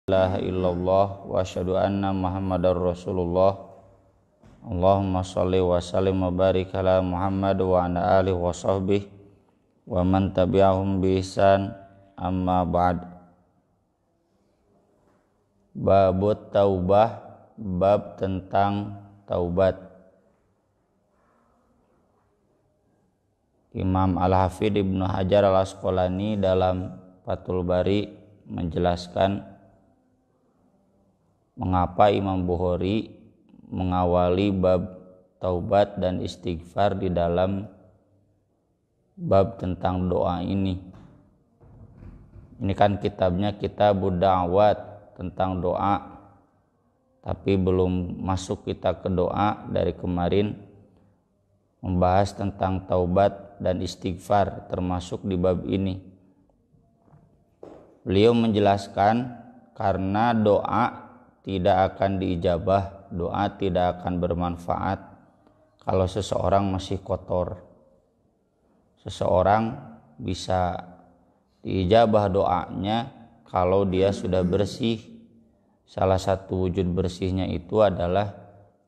La ilaha illallah wa asyhadu anna Muhammadar Rasulullah. Allahumma shalli wa sallim wa barik ala Muhammad wa ala alihi wa sahbihi wa man tabi'ahum bi ihsan, amma ba'd. Babut taubah, bab tentang taubat. Imam Al-Hafidz Ibnu Hajar Al-Asqalani dalam Fathul Bari menjelaskan mengapa Imam Bukhari mengawali bab taubat dan istighfar di dalam bab tentang doa ini. Ini kan kitabnya Kitabud Da'wat, tentang doa, tapi belum masuk kita ke doa. Dari kemarin membahas tentang taubat dan istighfar termasuk di bab ini. Beliau menjelaskan karena doa tidak akan diijabah, doa tidak akan bermanfaat kalau seseorang masih kotor. Seseorang bisa diijabah doanya kalau dia sudah bersih. Salah satu wujud bersihnya itu adalah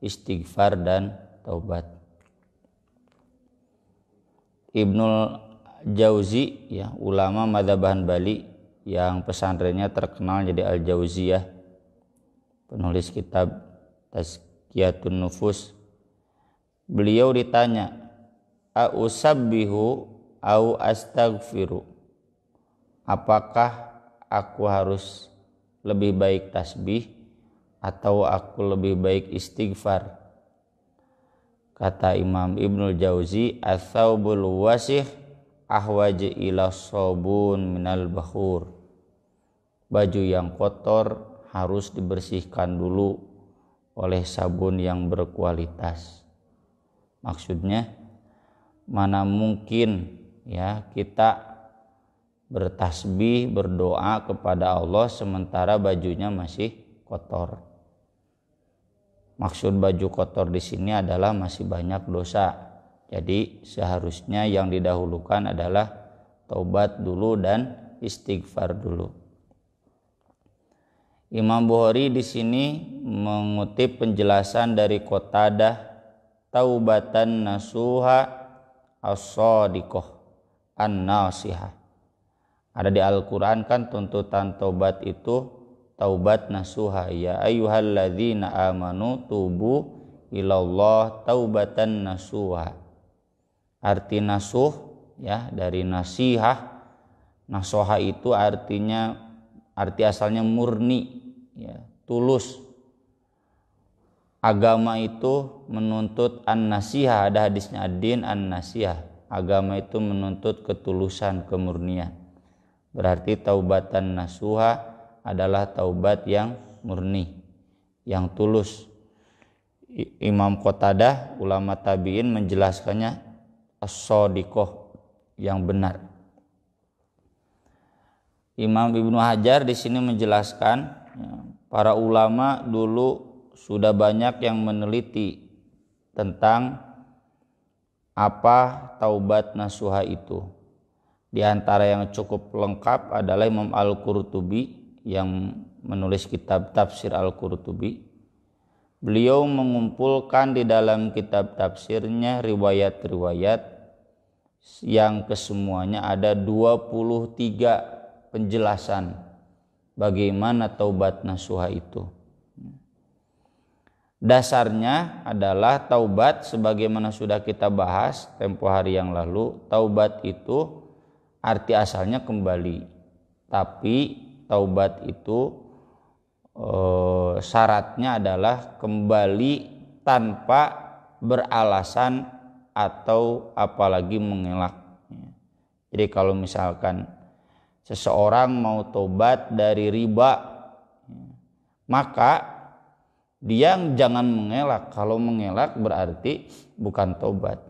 istighfar dan taubat. Ibnul Jauzi, ya, ulama madzhab Hanbali yang pesantrennya terkenal jadi Al-Jauziyah, penulis kitab Tazkiyatun Nufus. Beliau ditanya, "A'usabbihu au astaghfiru?" Apakah aku harus lebih baik tasbih atau aku lebih baik istighfar? Kata Imam Ibnul Jauzi, "Ats-tsaubul wasih ahwaj ila sabun minal bakhur." Baju yang kotor harus dibersihkan dulu oleh sabun yang berkualitas. Maksudnya, mana mungkin ya kita bertasbih, berdoa kepada Allah sementara bajunya masih kotor. Maksud baju kotor di sini adalah masih banyak dosa. Jadi seharusnya yang didahulukan adalah taubat dulu dan istighfar dulu. Imam Bukhari di sini mengutip penjelasan dari Qatadah, taubatan nasuha as-shadiqah an-nasihah. Ada di Al-Quran kan tuntutan taubat itu taubat nasuha, ya ayyuhalladzina amanu tubu ilallah taubatan nasuha. Arti nasuh ya dari nasihah. Nasuha itu arti asalnya murni, ya, tulus. Agama itu menuntut an-nasihah, ada hadisnya ad-din an-nasihah. Agama itu menuntut ketulusan, kemurnian. Berarti taubatan nasuha adalah taubat yang murni, yang tulus. Imam Qatadah, ulama tabi'in, menjelaskannya as-shadiqah, yang benar. Imam Ibnu Hajar di sini menjelaskan, ya, para ulama dulu sudah banyak yang meneliti tentang apa taubat nasuha itu. Di antara yang cukup lengkap adalah Imam Al-Qurtubi yang menulis kitab Tafsir Al-Qurtubi. Beliau mengumpulkan di dalam kitab tafsirnya riwayat-riwayat yang kesemuanya ada 23 penjelasan bagaimana taubat nasuha itu. Dasarnya adalah taubat sebagaimana sudah kita bahas tempo hari yang lalu. Taubat itu arti asalnya kembali, tapi taubat itu syaratnya adalah kembali tanpa beralasan atau apalagi mengelak. Jadi kalau misalkan seseorang mau tobat dari riba, maka dia jangan mengelak. Kalau mengelak berarti bukan tobat.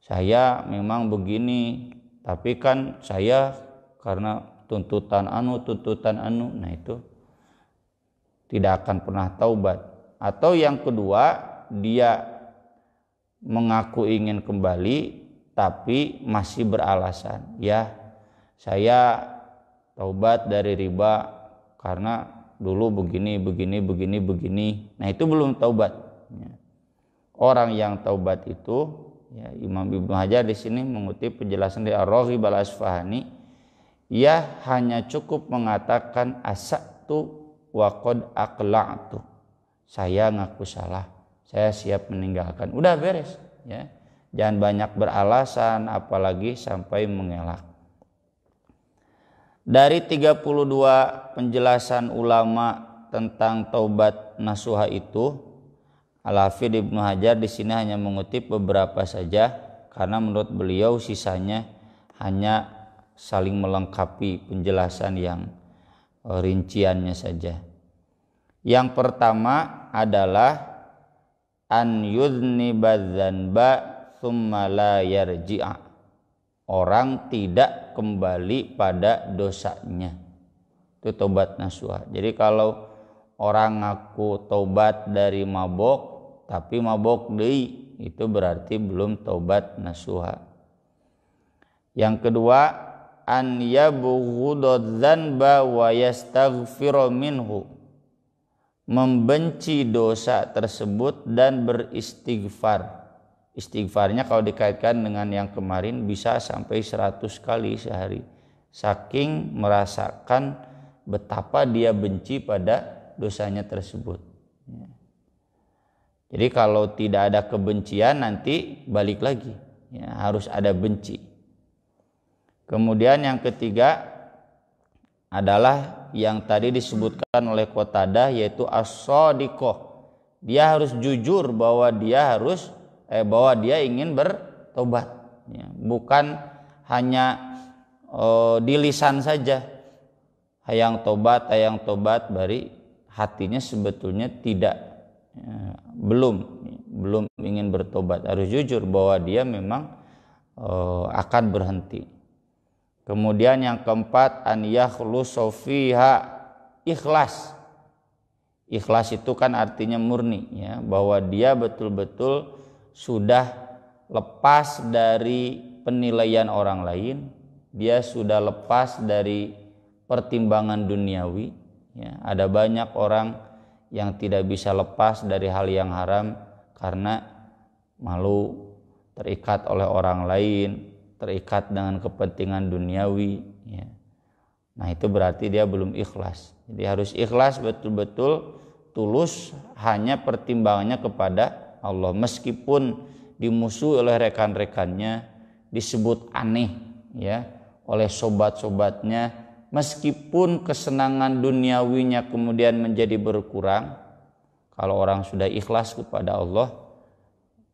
Saya memang begini, tapi kan saya karena tuntutan anu, nah itu tidak akan pernah taubat. Atau yang kedua, dia mengaku ingin kembali tapi masih beralasan, ya saya taubat dari riba karena dulu begini. Nah itu belum taubat. Orang yang taubat itu, ya, Imam Ibnu Hajar di sini mengutip penjelasan dari Ar-Raghib Al-Asfahani, ia hanya cukup mengatakan asatu wa qad aqla'tu. Saya ngaku salah, saya siap meninggalkan. Udah beres, ya. Jangan banyak beralasan apalagi sampai mengelak. Dari 32 penjelasan ulama tentang taubat nasuha itu, Al-Hafidz Ibnu Hajar di sini hanya mengutip beberapa saja karena menurut beliau sisanya hanya saling melengkapi penjelasan yang rinciannya saja. Yang pertama adalah an yudhniba dzanba tsumma la yarji'a. Orang tidak kembali pada dosanya. Itu taubat nasuha. Jadi kalau orang ngaku taubat dari mabok tapi mabok deui, itu berarti belum taubat nasuha. Yang kedua, an yabghudadz dzanba wa yastaghfira minhu. Membenci dosa tersebut dan beristighfar. Istighfarnya kalau dikaitkan dengan yang kemarin bisa sampai 100 kali sehari. Saking merasakan betapa dia benci pada dosanya tersebut. Jadi kalau tidak ada kebencian nanti balik lagi. Ya, harus ada benci. Kemudian yang ketiga adalah yang tadi disebutkan oleh Qatadah, yaitu as-shadiqah. Dia harus jujur bahwa dia ingin bertobat, ya, bukan hanya di lisan saja hayang tobat bari hatinya sebetulnya tidak, ya, belum ingin bertobat. Harus jujur bahwa dia memang akan berhenti. Kemudian yang keempat, an yakhlusu fiha, ikhlas. Ikhlas itu kan artinya murni, ya, bahwa dia betul-betul sudah lepas dari penilaian orang lain, dia sudah lepas dari pertimbangan duniawi, ya. Ada banyak orang yang tidak bisa lepas dari hal yang haram karena malu, terikat oleh orang lain, terikat dengan kepentingan duniawi, ya. Nah itu berarti dia belum ikhlas. Jadi harus ikhlas betul-betul tulus, hanya pertimbangannya kepada Allah, meskipun dimusuhi oleh rekan-rekannya, disebut aneh, ya, oleh sobat-sobatnya, meskipun kesenangan duniawinya kemudian menjadi berkurang. Kalau orang sudah ikhlas kepada Allah,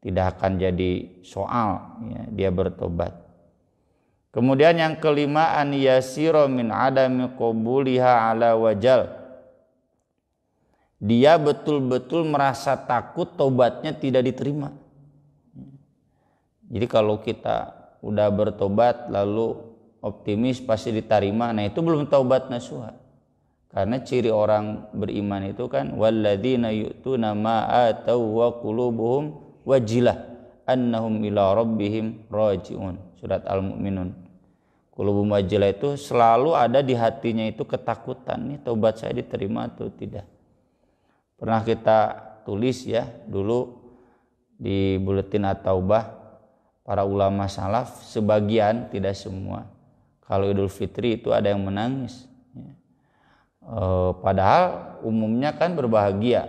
tidak akan jadi soal, ya, dia bertobat. Kemudian yang kelima, an yasira min adami qabuliha ala wajal. Dia betul-betul merasa takut taubatnya tidak diterima. Jadi kalau kita udah bertobat lalu optimis pasti diterima, nah itu belum taubat nasuha. Karena ciri orang beriman itu kan walladzina yu'tuna ma atau wa qulubuhum wajilah annahum ila rabbihim raji'un. Surat Al-Mu'minun. Qulubum wajilah itu selalu ada di hatinya itu ketakutan, nih taubat saya diterima atau tidak. Pernah kita tulis, ya, dulu di Buletin At-Taubah, para ulama salaf sebagian, tidak semua, kalau Idul Fitri itu ada yang menangis, ya. Padahal umumnya kan berbahagia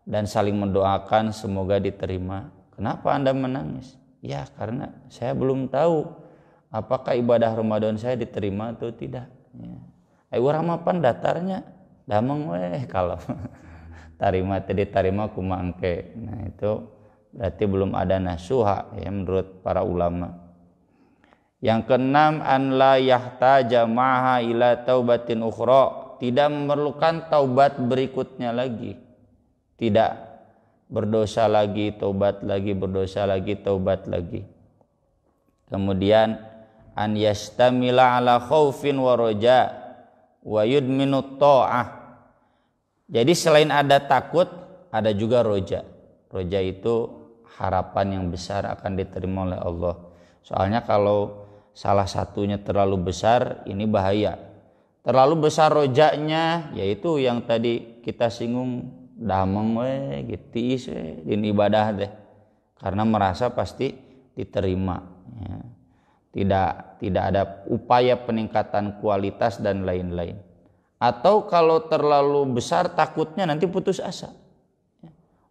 dan saling mendoakan semoga diterima. Kenapa Anda menangis? Ya karena saya belum tahu apakah ibadah Ramadan saya diterima atau tidak, ya. Urang mapan datarnya damang weh kalau tarima tadi tarima kumangke. Nah itu berarti belum ada nasuha, ya, menurut para ulama. Yang keenam, an la yahtaja maha ila taubatin ukhra. Tidak memerlukan taubat berikutnya lagi. Tidak berdosa lagi, taubat lagi, berdosa lagi, taubat lagi. Kemudian an yastamila ala khaufin wa raja wa yudminu ta'ah. Jadi selain ada takut, ada juga roja. Roja itu harapan yang besar akan diterima oleh Allah. Soalnya kalau salah satunya terlalu besar, ini bahaya. terlalu besar rojaknya, yaitu yang tadi kita singgung, dameng we geutis we din ibadah teh, karena merasa pasti diterima ya. Tidak ada upaya peningkatan kualitas dan lain-lain. Atau kalau terlalu besar takutnya nanti putus asa.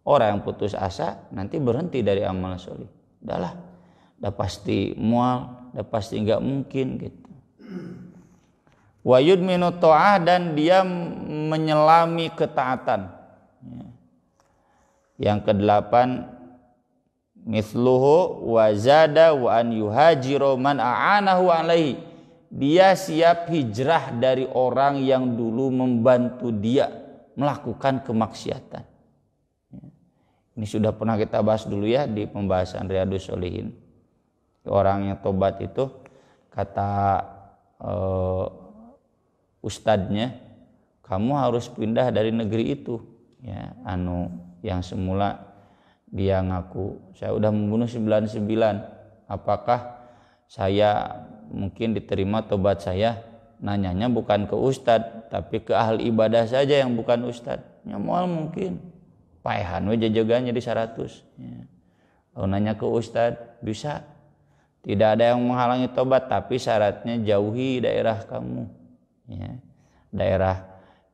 Orang yang putus asa nanti berhenti dari amal soleh. Udah pasti mual, udah pasti nggak mungkin gitu. Wa yudminu ta'ah, dan dia menyelami ketaatan. Yang kedelapan, mithluhu wa zada wa an yuhajiru man a'anahu alaihi. Dia siap hijrah dari orang yang dulu membantu dia melakukan kemaksiatan. Ini sudah pernah kita bahas dulu ya di pembahasan Riyadhus Shalihin. Orang yang tobat itu kata ustadznya, kamu harus pindah dari negeri itu ya, yang semula dia ngaku saya udah membunuh 99, apakah saya mungkin diterima tobat saya? Nanyanya bukan ke ustadz tapi ke ahli ibadah saja yang bukan ustadz. Nyamual mungkin paehan we jajagannya di 100 ya. Lalu nanya ke ustadz, bisa. Tidak ada yang menghalangi tobat, tapi syaratnya jauhi daerah kamu ya. Daerah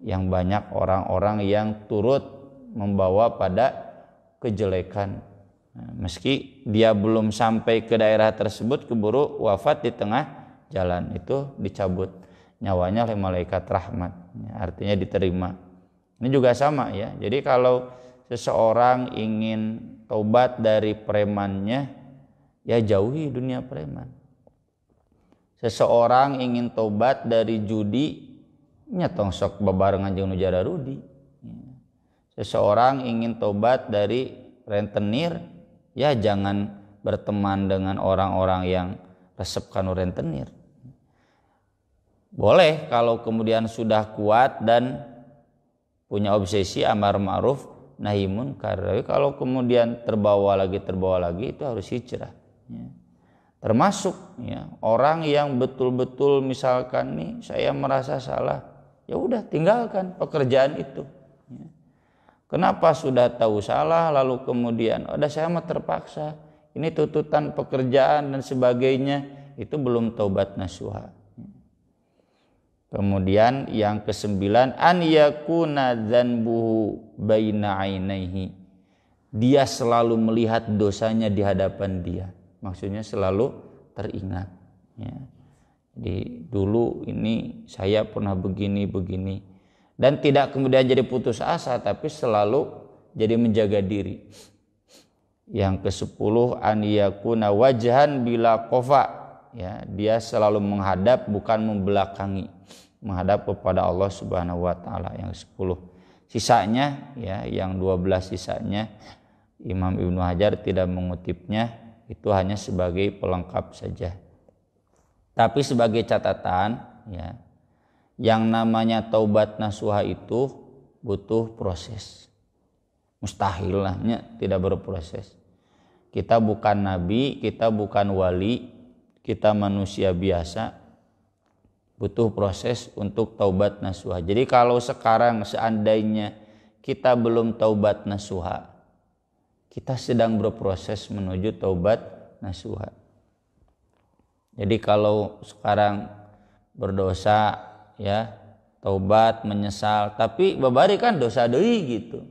yang banyak orang-orang yang turut membawa pada kejelekan. Nah, meski dia belum sampai ke daerah tersebut, keburu wafat di tengah jalan, itu dicabut nyawanya oleh malaikat rahmat ya, artinya diterima. Ini juga sama ya. Jadi kalau seseorang ingin taubat dari premannya, ya jauhi dunia preman. Seseorang ingin taubat dari judi, nyetong sok babarengan jeung nu jara rudi. Seseorang ingin tobat dari rentenir, ya jangan berteman dengan orang-orang yang resep kanu rentenir. Boleh kalau kemudian sudah kuat dan punya obsesi amar ma'ruf nahi munkar. Tapi kalau kemudian terbawa lagi itu harus hijrah. Ya. Termasuk ya, orang yang betul-betul misalkan nih saya merasa salah, ya udah tinggalkan pekerjaan itu. Ya. Kenapa sudah tahu salah lalu kemudian saya mah terpaksa, ini tuntutan pekerjaan dan sebagainya, itu belum taubat nasuha. Kemudian yang ke-9, an yakuna dzanbuhu baina ainaihi. Dia selalu melihat dosanya di hadapan dia. Maksudnya selalu teringat ya. Jadi dulu ini saya pernah begini dan tidak kemudian jadi putus asa, tapi selalu jadi menjaga diri. Yang ke-10, an yakuna wajhan bila qafa ya, dia selalu menghadap bukan membelakangi, menghadap kepada Allah Subhanahu wa taala. Yang 10. Sisanya ya, yang 12 sisanya Imam Ibnu Hajar tidak mengutipnya, itu hanya sebagai pelengkap saja. Tapi sebagai catatan ya, yang namanya taubat nasuha itu butuh proses. Mustahil lahnya tidak berproses. Kita bukan nabi, kita bukan wali, kita manusia biasa, butuh proses untuk taubat nasuha. Jadi kalau sekarang seandainya kita belum taubat nasuha, kita sedang berproses menuju taubat nasuha. Jadi kalau sekarang berdosa ya, taubat menyesal, tapi babari kan dosa deui gitu.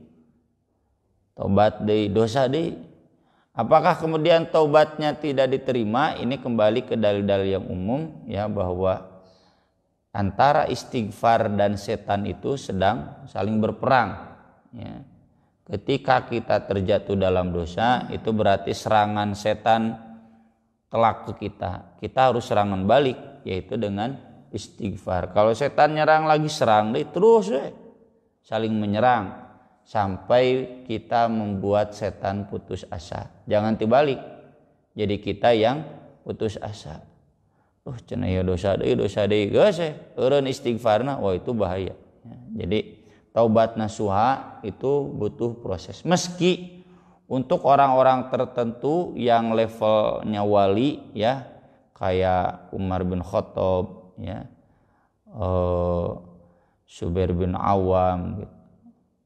Taubat deui, dosa deui. Apakah kemudian taubatnya tidak diterima? Ini kembali ke dalil-dalil yang umum ya, bahwa antara istighfar dan setan itu sedang saling berperang ya. Ketika kita terjatuh dalam dosa, itu berarti serangan setan telak ke kita. Kita harus serangan balik, yaitu dengan istighfar. Kalau setan nyerang lagi, serang deh terus saling menyerang sampai kita membuat setan putus asa. Jangan dibalik, jadi kita yang putus asa. Cenah ya dosa deui geus eureun istighfarna, wah itu bahaya. Jadi taubat nasuha itu butuh proses. Meski untuk orang-orang tertentu yang levelnya wali ya, kayak Umar bin Khattab ya, Zubair bin Awam, gitu.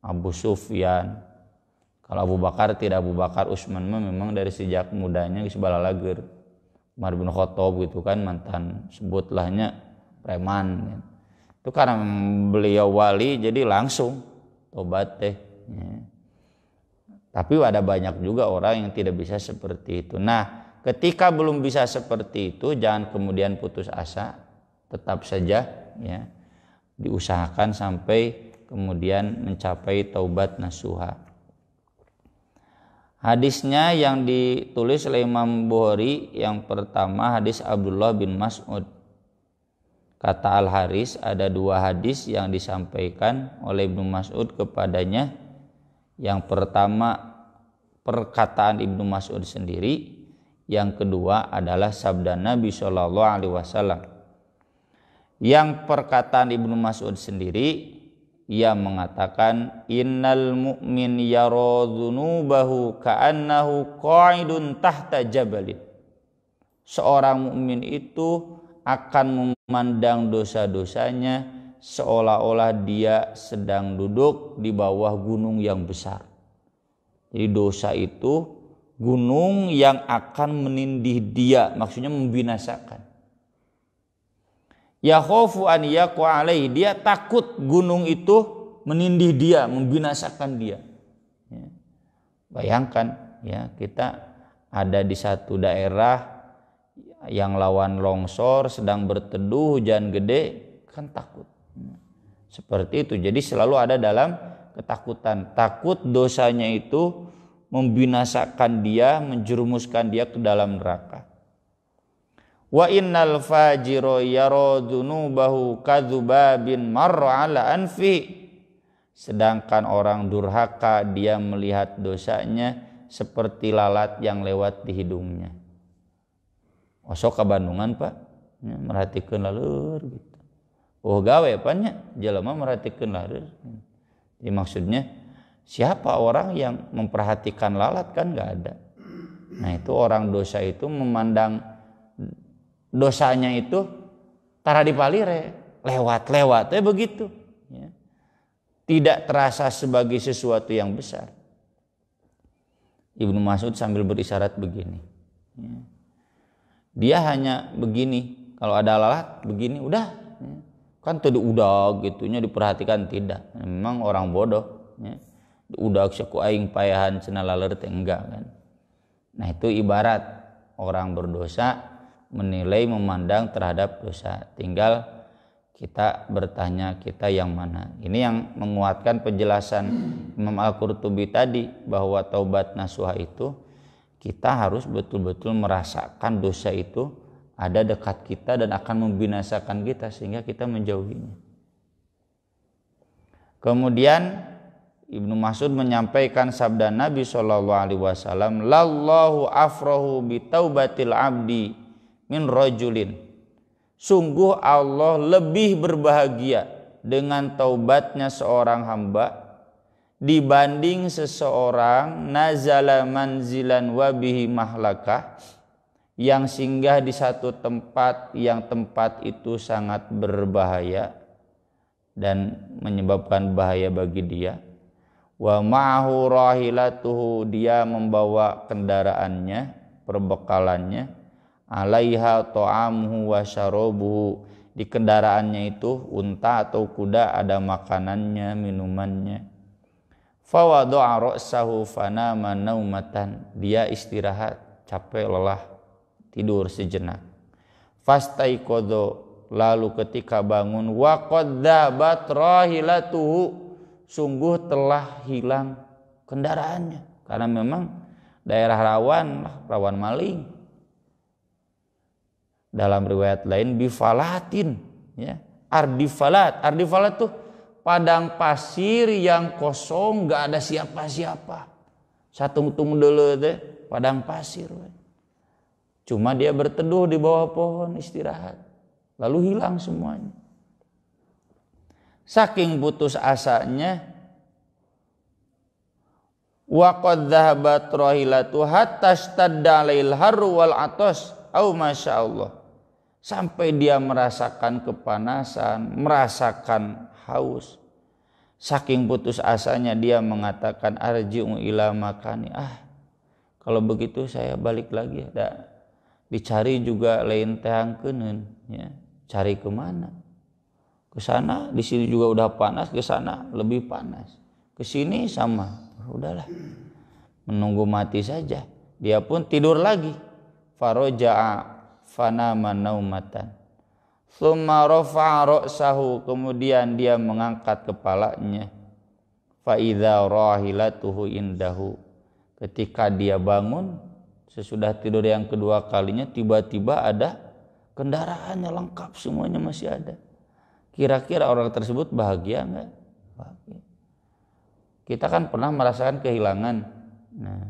Abu Sufyan. Kalau Abu Bakar tidak Abu Bakar, Utsman memang dari sejak mudanya geus balalager. Umar bin Khattab gitu kan mantan sebutlahnya preman. Gitu. Itu karena beliau wali jadi langsung tobat teh. Ya. Tapi ada banyak juga orang yang tidak bisa seperti itu. Nah, ketika belum bisa seperti itu, jangan kemudian putus asa, tetap saja ya diusahakan sampai kemudian mencapai taubat nasuha. Hadisnya yang ditulis oleh Imam Bukhari, yang pertama hadis Abdullah bin Mas'ud. Kata Al-Haris, ada 2 hadis yang disampaikan oleh Ibnu Mas'ud kepadanya. Yang pertama perkataan Ibnu Mas'ud sendiri, yang kedua adalah sabda Nabi SAW. Yang perkataan Ibnu Mas'ud sendiri, ia mengatakan innal mu'min yara dzunubahu ka'annahu qa'idun tahta jabalin. Seorang mukmin itu akan memandang dosa-dosanya seolah-olah dia sedang duduk di bawah gunung yang besar. Jadi dosa itu gunung yang akan menindih dia, maksudnya membinasakan. Ya khaufu an yaqa alaihi, dia takut gunung itu menindih dia, membinasakan dia. Ya. Bayangkan ya, kita ada di satu daerah yang lawan longsor, sedang berteduh hujan gede, kan takut. Seperti itu. Jadi selalu ada dalam ketakutan, takut dosanya itu membinasakan dia, menjerumuskan dia ke dalam neraka. Wa innal fajiro yara dzunubahu kadzubabin marra ala anfi. Sedangkan orang durhaka dia melihat dosanya seperti lalat yang lewat di hidungnya. Osok ke Bandungan Pak, ya, merhatikeun laleur gitu. Oh gawe apanya? Jelema merhatikeun laleur. Jadi maksudnya siapa orang yang memperhatikan lalat, kan enggak ada. Nah, itu orang dosa itu memandang dosanya itu tara dipalire, lewat-lewat begitu ya. Tidak terasa sebagai sesuatu yang besar. Ibnu Mas'ud sambil berisyarat begini ya. Dia hanya begini, kalau ada lalat begini udah ya. Kan tadi udah gitunya diperhatikan, tidak. Memang orang bodoh ya. Udah saku aing payahan cenah laleur teh enggak kan. Nah, itu ibarat orang berdosa menilai, memandang terhadap dosa. Tinggal kita bertanya, kita yang mana. Ini yang menguatkan penjelasan Imam Al-Qurtubi tadi, bahwa taubat nasuha itu kita harus betul-betul merasakan dosa itu ada dekat kita dan akan membinasakan kita sehingga kita menjauhinya. Kemudian Ibnu Mas'ud menyampaikan sabda Nabi SAW, "Lallahu afrahu bi taubatil abdi min rajulin." Sungguh Allah lebih berbahagia dengan taubatnya seorang hamba dibanding seseorang nazala manzilan wa bihi mahlakah, yang singgah di satu tempat yang tempat itu sangat berbahaya dan menyebabkan bahaya bagi dia. Wa ma'ahu rahilatuhu, dia membawa kendaraannya, perbekalannya, alaiha ta'amuhu wa syarabuhu, di kendaraannya itu unta atau kuda ada makanannya, minumannya. Fa wada'a ra'sahu fanama naumatan, dia istirahat, capek, lelah, tidur sejenak. Fastaiqadha, lalu ketika bangun, wa qad dhabat rahilatuhu, sungguh telah hilang kendaraannya, karena memang daerah rawan maling. Dalam riwayat lain bifalatin ya, ardifalat tuh padang pasir yang kosong, nggak ada siapa-siapa. Satung-tung dulu deh padang pasir. Cuma dia berteduh di bawah pohon istirahat, lalu hilang semuanya. Saking putus asanya, wa qad dhahabat rahilatu hatta stadda alail harru wal atas au masyaallah, sampai dia merasakan kepanasan, merasakan haus. Saking putus asanya dia mengatakan arji'u ila makani. Kalau begitu saya balik lagi. Dicari juga lain teangkeuneun, ya. Cari kemana? Ke sana, di sini juga udah panas, ke sana lebih panas. Ke sini sama. Udahlah. Menunggu mati saja. Dia pun tidur lagi. Faraja'a fanama naumatan. Tsumma rafa'a ra'sahu, kemudian dia mengangkat kepalanya. Fa idza rahilatuhu indahu. Ketika dia bangun sesudah tidur yang kedua kalinya, tiba-tiba ada kendaraannya lengkap, semuanya masih ada. Kira-kira orang tersebut bahagia enggak? Bahagia. Kita kan pernah merasakan kehilangan. Nah,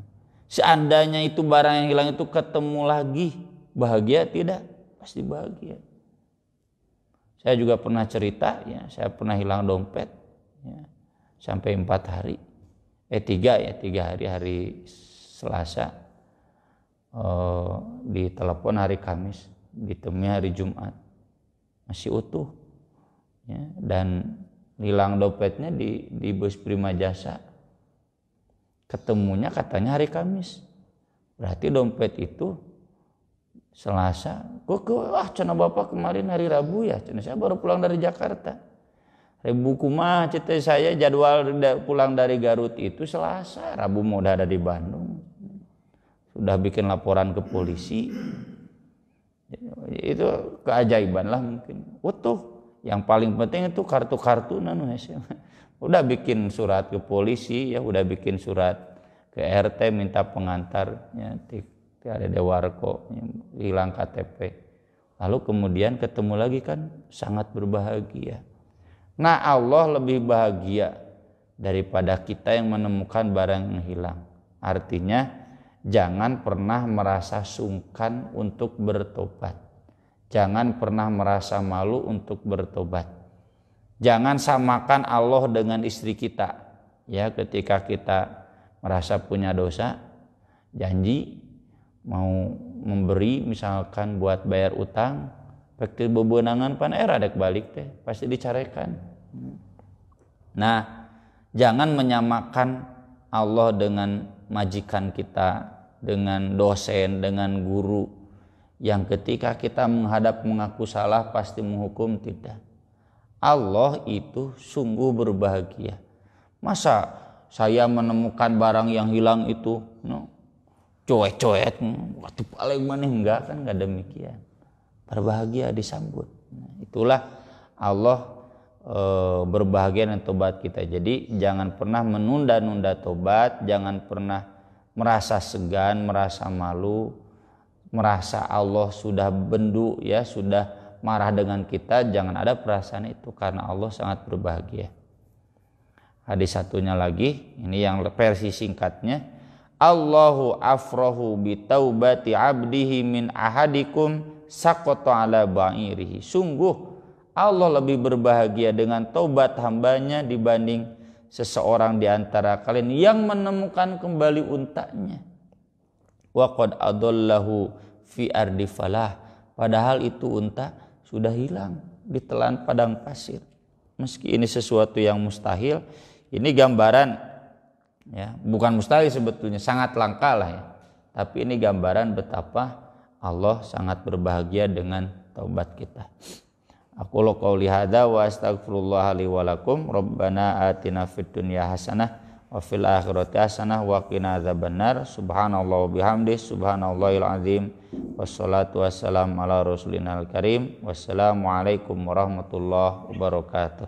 seandainya itu barang yang hilang itu ketemu lagi, bahagia tidak? Pasti bahagia. Saya juga pernah cerita, ya, saya pernah hilang dompet, ya, sampai 4 hari. 3 hari Selasa, ditelepon hari Kamis, ditemui hari Jumat, masih utuh, ya, dan hilang dompetnya di bus Prima Jasa. Ketemunya katanya hari Kamis, berarti dompet itu Selasa. Cenah bapak kemarin hari Rabu ya, cenah saya baru pulang dari Jakarta. Ribu kumah cerita saya jadwal pulang dari Garut itu Selasa, Rabu mau udah ada di Bandung. Sudah bikin laporan ke polisi. Itu keajaiban lah mungkin. Utuh. Yang paling penting itu kartu-kartu udah bikin surat ke polisi, ya, udah bikin surat ke RT minta pengantar, ya, ada dewarko, hilang KTP. Lalu kemudian ketemu lagi kan sangat berbahagia. Nah, Allah lebih bahagia daripada kita yang menemukan barang yang hilang. Artinya jangan pernah merasa sungkan untuk bertobat. Jangan pernah merasa malu untuk bertobat. Jangan samakan Allah dengan istri kita. Ya, ketika kita merasa punya dosa, janji mau memberi misalkan buat bayar utang, faktir bebenangan pan era dek balik teh pasti dicarekan. Nah, jangan menyamakan Allah dengan majikan kita, dengan dosen, dengan guru yang ketika kita menghadap mengaku salah pasti menghukum. Tidak. Allah itu sungguh berbahagia. Masa saya menemukan barang yang hilang itu coet-coet waktu paling maneh, enggak, kan enggak demikian. Berbahagia disambut. Nah, itulah Allah berbahagia dengan tobat kita. Jadi jangan pernah menunda-nunda tobat, jangan pernah merasa segan, merasa malu, merasa Allah sudah bendu, ya, sudah marah dengan kita. Jangan ada perasaan itu karena Allah sangat berbahagia. Hadis satunya lagi, ini yang versi singkatnya. Allahu afrahu bi taubati abdihi min ahadikum saqata ala ba'irihi. Sungguh Allah lebih berbahagia dengan taubat hambanya dibanding seseorang di antara kalian yang menemukan kembali untanya. Wa qad adallahu fi ardi falah. Padahal itu unta sudah hilang di telan padang pasir. Meski ini sesuatu yang mustahil, ini gambaran, ya, bukan mustahil sebetulnya, sangat langka lah, ya. Tapi ini gambaran betapa Allah sangat berbahagia dengan taubat kita. Aku qouli hadza wa astaghfirullah li wa lakum. Rabbana atina fid dunya hasanah wa fil akhirati hasanah wa qina adzabannar. Subhanallah wa bihamdihi subhanallahil azim. Wassalatu wassalamu ala rasulina al karim. Wassalamu alaikum warahmatullahi wabarakatuh.